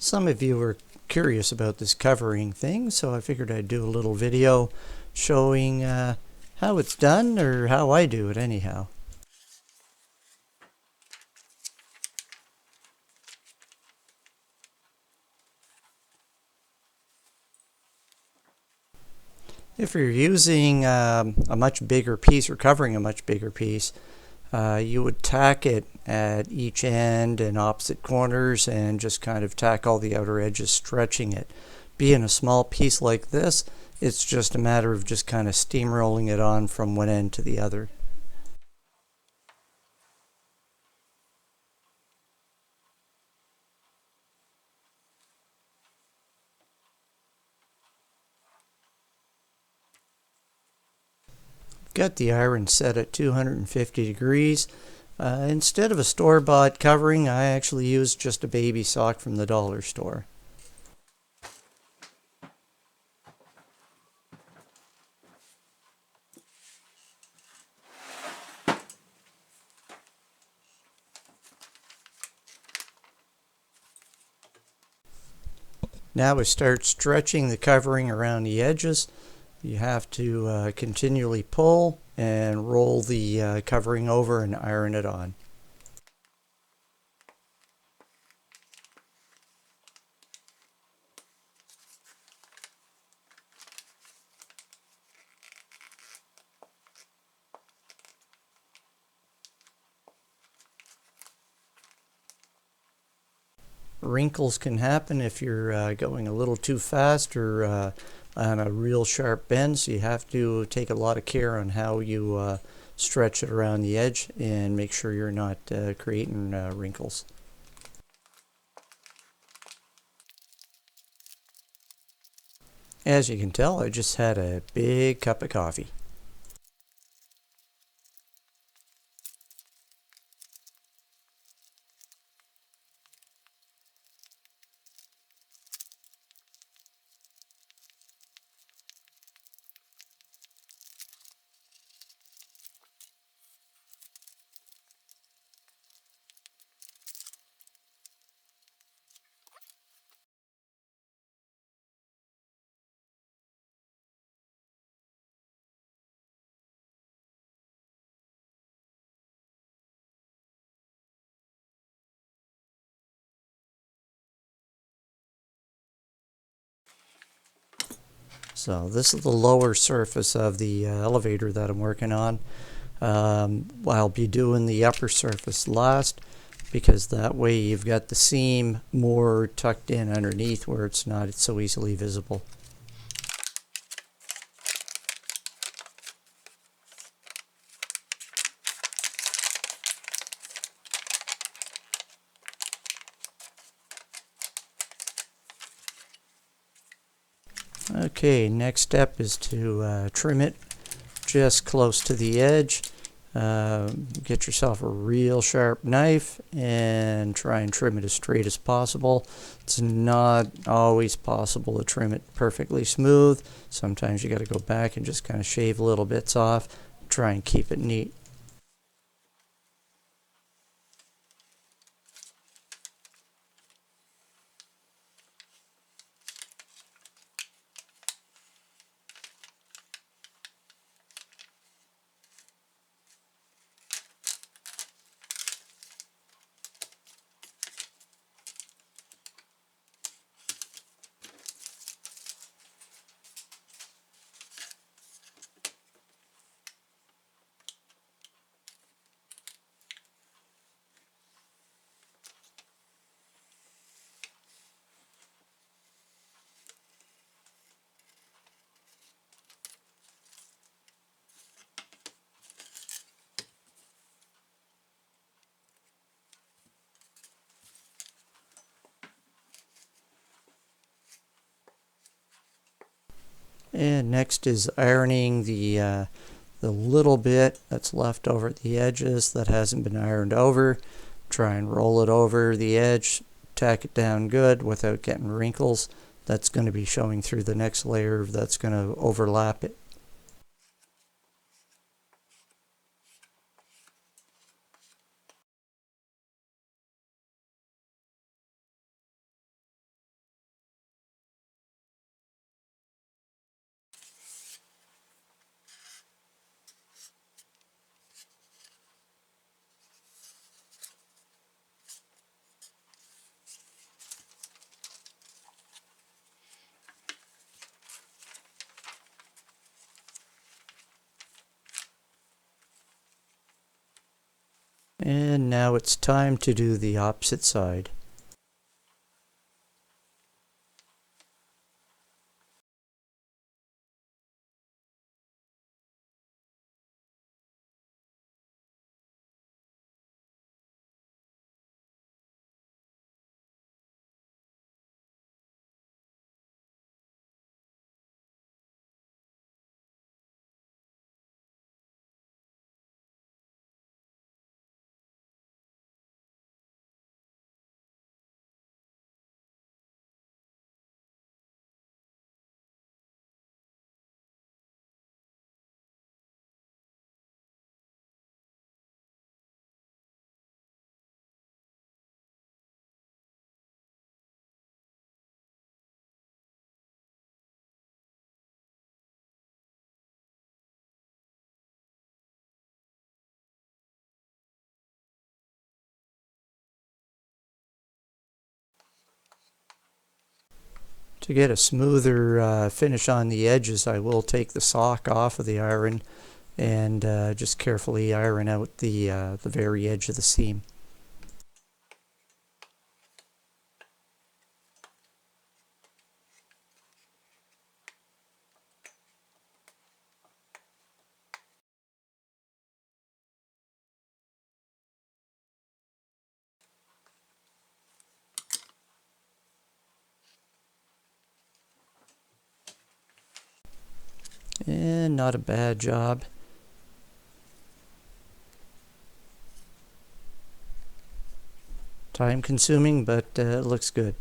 Some of you were curious about this covering thing, so I figured I'd do a little video showing how it's done, or how I do it anyhow. If you're using a much bigger piece or covering a much bigger piece, you would tack it at each end and opposite corners and just kind of tack all the outer edges, stretching it. Being a small piece like this, it's just a matter of just kind of steamrolling it on from one end to the other. Got the iron set at 250 degrees. Instead of a store-bought covering, I actually used just a baby sock from the dollar store. Now we start stretching the covering around the edges. You have to continually pull and roll the covering over and iron it on. Wrinkles can happen if you're going a little too fast or on a real sharp bend, so you have to take a lot of care on how you stretch it around the edge and make sure you're not creating wrinkles. As you can tell, I just had a big cup of coffee. So this is the lower surface of the elevator that I'm working on. I'll be doing the upper surface last, because that way you've got the seam more tucked in underneath where it's not so easily visible. Okay, next step is to trim it just close to the edge. Get yourself a real sharp knife and try and trim it as straight as possible. It's not always possible to trim it perfectly smooth. Sometimes you got to go back and just kind of shave little bits off, try and keep it neat. And next is ironing the little bit that's left over at the edges that hasn't been ironed over. Try and roll it over the edge, tack it down good without getting wrinkles. That's going to be showing through the next layer that's going to overlap it. now it's time to do the opposite side. To get a smoother finish on the edges, I will take the sock off of the iron and just carefully iron out the very edge of the seam. And not a bad job. Time consuming, but it looks good.